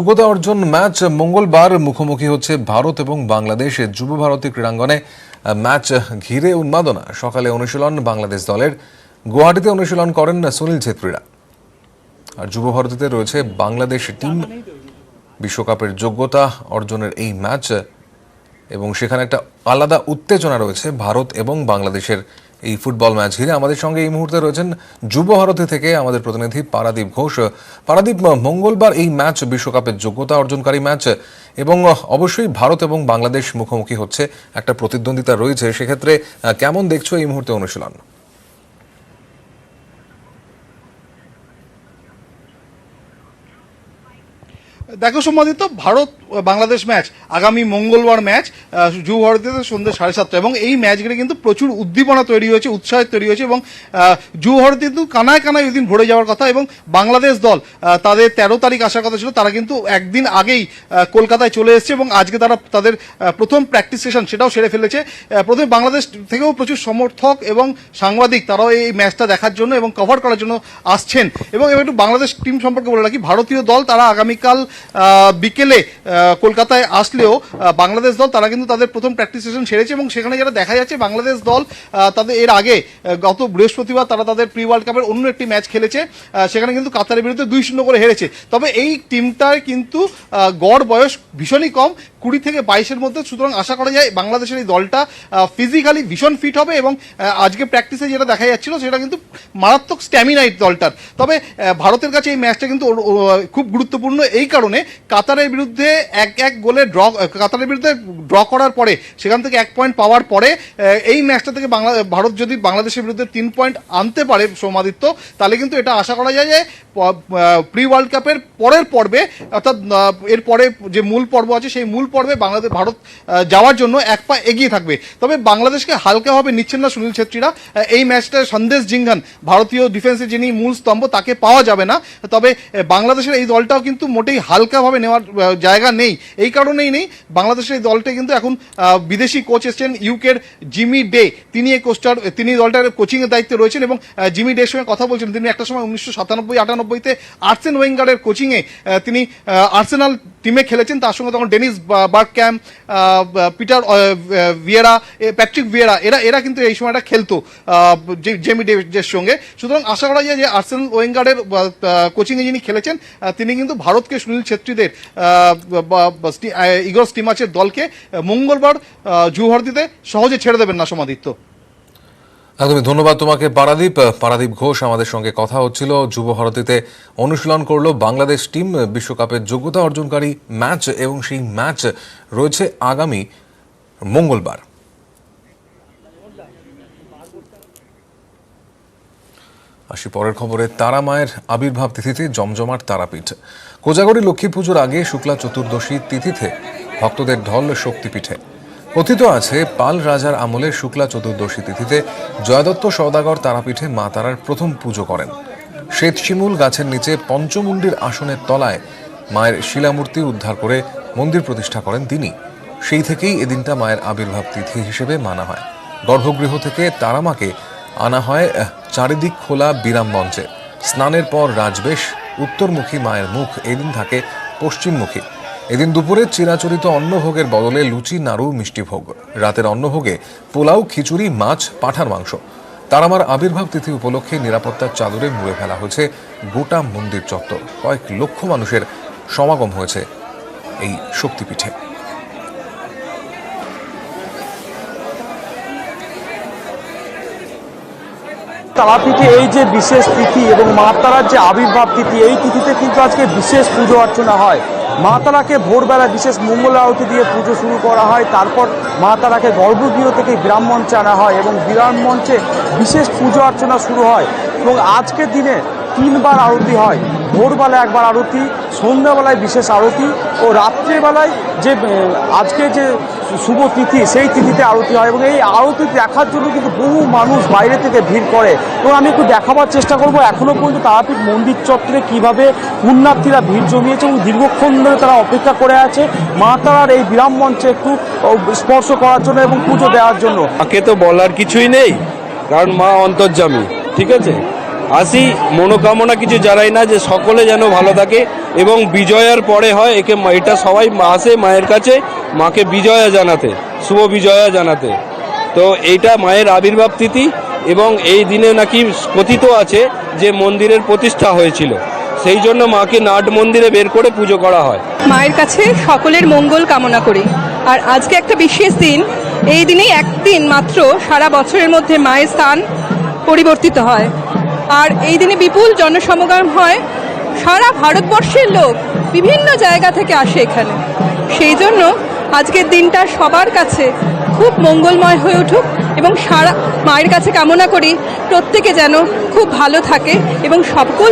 যোগ্যতা অর্জন ম্যাচ মঙ্গলবার মুখোমুখি হচ্ছে ভারত এবং বাংলাদেশ। যুব ভারতী ক্রীড়াঙ্গনে ম্যাচ ঘিরে উন্মাদনা। সকালে অনুশীলন বাংলাদেশ দলের, গুয়াহাটিতে অনুশীলন করেন সুনীল ছেত্রীরা। আর যুব ভারতীতে রয়েছে বাংলাদেশ টিম। বিশ্বকাপের যোগ্যতা অর্জনের এই ম্যাচ এবং সেখানে একটা আলাদা উত্তেজনা রয়েছে ভারত এবং বাংলাদেশের এই ফুটবল ম্যাচ ঘিরে। আমাদের সঙ্গে এই মুহূর্তে রয়েছেন যুব ভারতী থেকে আমাদের প্রতিনিধি পারাদীপ ঘোষ। পারাদীপ, মঙ্গলবার এই ম্যাচ বিশ্বকাপের যোগ্যতা অর্জনকারী ম্যাচ এবং অবশ্যই ভারত এবং বাংলাদেশ মুখোমুখি হচ্ছে, একটা প্রতিদ্বন্দ্বিতা রয়েছে। সেক্ষেত্রে কেমন দেখছো এই মুহূর্তে অনুশীলন? দেখো সম্মানিত, ভারত বাংলাদেশ ম্যাচ আগামী মঙ্গলবার ম্যাচ যুব ভারতীতে সন্ধ্যে 7:30, এবং এই ম্যাচগুলি কিন্তু প্রচুর উদ্দীপনা তৈরি হয়েছে, উৎসাহ তৈরি হয়েছে, এবং যুব ভারতী কিন্তু কানায় কানায় ওই দিন ভরে যাওয়ার কথা। এবং বাংলাদেশ দল তাদের 13 তারিখ আসার কথা ছিল, তারা কিন্তু একদিন আগেই কলকাতায় চলে এসেছে এবং আজকে তারা তাদের প্রথম প্র্যাকটিস সেশন সেটাও সেরে ফেলেছে। প্রথমে বাংলাদেশ থেকেও প্রচুর সমর্থক এবং সাংবাদিক তারাও এই ম্যাচটা দেখার জন্য এবং কভার করার জন্য আসছেন। এবং একটু বাংলাদেশ টিম সম্পর্কে বলে রাখি, ভারতীয় দল তারা আগামীকাল বিকেলে কলকাতায় আসলেও বাংলাদেশ দল তারা কিন্তু তাদের প্রথম প্র্যাকটিস সেশন সেরেছে, এবং সেখানে যেটা দেখা যাচ্ছে বাংলাদেশ দল তাদের এর আগে গত বৃহস্পতিবার তারা তাদের প্রি ওয়ার্ল্ড কাপের অন্য একটি ম্যাচ খেলেছে, সেখানে কিন্তু কাতারের বিরুদ্ধে 2-0 করে হেরেছে। তবে এই টিমটার কিন্তু গড় বয়স ভীষণই কম, 20 থেকে 22-এর মধ্যে। সুতরাং আশা করা যায় বাংলাদেশের এই দলটা ফিজিক্যালি ভীষণ ফিট হবে, এবং আজকে প্র্যাকটিসে যেটা দেখা যাচ্ছিল সেটা কিন্তু মারাত্মক স্ট্যামিনা এই দলটার। তবে ভারতের কাছে এই ম্যাচটা কিন্তু খুব গুরুত্বপূর্ণ এই কারণে, কাতারের বিরুদ্ধে 1-1 গোলে কাতারের বিরুদ্ধে ড্র করার পরে সেখান থেকে 1 পয়েন্ট পাওয়ার পরে এই ম্যাচটা থেকে ভারত যদি বাংলাদেশের বিরুদ্ধে 3 পয়েন্ট আনতে পারে সৌমাদিত্য, তাহলে কিন্তু এটা আশা করা যায় যে প্রি ওয়ার্ল্ড কাপের পরের পর্বে, অর্থাৎ এর পরে যে মূল পর্ব আছে সেই মূল পর্বে ভারত যাওয়ার জন্য এক পা এগিয়ে থাকবে। তবে বাংলাদেশকে হালকাভাবে নিচ্ছেন না সুনীল ছেত্রীরা। এই ম্যাচটা সন্দেশ জিঙ্গান, ভারতীয় ডিফেন্সে যিনি মূল স্তম্ভ, তাকে পাওয়া যাবে না। তবে বাংলাদেশের এই দলটাও কিন্তু মোটেই হালকাভাবে নেওয়ার জায়গা নেই। এই কারণেই নেই, বাংলাদেশের এই দলটা কিন্তু এখন বিদেশি কোচ এসছেন ইউকের জিমি ডে, তিনি দলটার কোচিংয়ের দায়িত্বে রয়েছেন, এবং জিমি ডের সঙ্গে কথা বলছেন। তিনি একটা সময় 1997-98-তে আর্সেন ওয়েঙ্গারের কোচিংয়ে তিনি আর্সেনাল টিমে খেলেছেন। তার সঙ্গে তখন Dennis Bergkamp, Peter Vieira, Patrick Vieira এরা কিন্তু এই সময়টা খেলতো জেমি ডের সঙ্গে। সুতরাং আশা করা যায় যে আর্সেন ওয়েঙ্গারের কোচিংয়ে যিনি খেলেছেন তিনি কিন্তু ভারতকে, সুনীল ছেত্রীদের ইগল স্টিমাচের দলকে মঙ্গলবার যুব ভারতীতে সহজে ছেড়ে দেবেন না সমাদিত্য। একদমই ধন্যবাদ তোমাকে পারাদীপ ঘোষ আমাদের সঙ্গে কথা হচ্ছিল। যুব ভারতীতে অনুশীলন করলো বাংলাদেশ টিম। বিশ্বকাপের যোগ্যতা অর্জনকারী ম্যাচ এবং সেই ম্যাচ রয়েছে আগামী মঙ্গলবার। আসি পরের খবরে। তারা মায়ের আবির্ভাব তিথিতে জমজমাট তারাপীঠ। কোজাগরী লক্ষ্মী পুজোর আগে শুক্লা চতুর্দশী তিথিতে ভক্তদের ঢল শক্তিপীঠে। কথিত আছে পাল রাজার আমলে শুক্লা চতুর্দশী তিথিতে জয়দত্ত সওদাগর তারাপীঠে মা তারার প্রথম পুজো করেন। শ্বেত শিমুল গাছের নিচে পঞ্চমুণ্ডির আসনের তলায় মায়ের শিলামূর্তি উদ্ধার করে মন্দির প্রতিষ্ঠা করেন তিনি। সেই থেকেই এদিনটা মায়ের আবির্ভাব তিথি হিসেবে মানা হয়। গর্ভগৃহ থেকে তারামাকে আনা হয় চারিদিক খোলা বিরাম মঞ্চে। স্নানের পর রাজবেশ, উত্তরমুখী মায়ের মুখ এদিন থাকে পশ্চিমমুখী। এদিন দুপুরে চিরাচরিত অন্নভোগের বদলে লুচি, নাড়ু, মিষ্টি ভোগ। রাতের অন্নভোগে পোলাও, খিচুড়ি, মাছ, পাঁঠার মাংস। তারামার আবির্ভাব তিথি উপলক্ষে নিরাপত্তার চাদরে মুড়ে ফেলা হয়েছে গোটা মন্দির চত্বর। কয়েক লক্ষ মানুষের সমাগম হয়েছে এই শক্তিপীঠে। তারাপীঠে এই যে বিশেষ তিথি এবং মা তারার যে আবির্ভাব তিথি, এই তিথিতে কিন্তু আজকে বিশেষ পুজো অর্চনা হয়। মা তারাকে ভোরবেলা বিশেষ মঙ্গল আরতি দিয়ে পুজো শুরু করা হয়। তারপর মা তারাকে গর্ভগৃহ থেকে বিরাম মঞ্চে আনা হয় এবং বিরাম মঞ্চে বিশেষ পুজো অর্চনা শুরু হয়। এবং আজকের দিনে 3 বার আরতি হয়। ভোরবেলায় 1 বার আরতি, সন্ধ্যাবেলায় বিশেষ আরতি ও রাত্রিবেলায় যে আজকে যে শুভ তিথি সেই তিথিতে আরতি হয়। এবং এই আরতি দেখার জন্য কিন্তু বহু মানুষ বাইরে থেকে ভিড় করে। এবং আমি একটু দেখাবার চেষ্টা করব এখনও পর্যন্ত তারাপীঠ মন্দির চত্বরে কীভাবে পুণ্যার্থীরা ভিড় জমিয়েছে এবং দীর্ঘক্ষণ ধরে তারা অপেক্ষা করে আছে মা তারার এই বিরাম মঞ্চে একটু স্পর্শ করার জন্য এবং পুজো দেওয়ার জন্য। তাকে তো বলার কিছুই নেই, কারণ মা অন্তর্যামী, ঠিক আছে। আসি, মনোকামনা কিছু জানাই না, যে সকলে যেন ভালো থাকে এবং বিজয়ার পরে হয় এটা সবাই আসে মায়ের কাছে, মাকে বিজয়া জানাতে, শুভ বিজয়া জানাতে। তো এইটা মায়ের আবির্ভাব তিথি এবং এই দিনে নাকি কথিত আছে যে মন্দিরের প্রতিষ্ঠা হয়েছিল, সেই জন্য মাকে নাট মন্দিরে বের করে পুজো করা হয়। মায়ের কাছে সকলের মঙ্গল কামনা করি। আর আজকে একটা বিশেষ দিন, এই দিনেই একদিন মাত্র সারা বছরের মধ্যে মায়ের স্থান পরিবর্তিত হয়, আর এই দিনে বিপুল জনসমাগম হয়। সারা ভারতবর্ষের লোক বিভিন্ন জায়গা থেকে আসে এখানে, সেই জন্য আজকের দিনটা সবার কাছে খুব মঙ্গলময় হয়ে উঠুক এবং সারা মায়ের কাছে কামনা করি প্রত্যেকে যেন খুব ভালো থাকে এবং সকল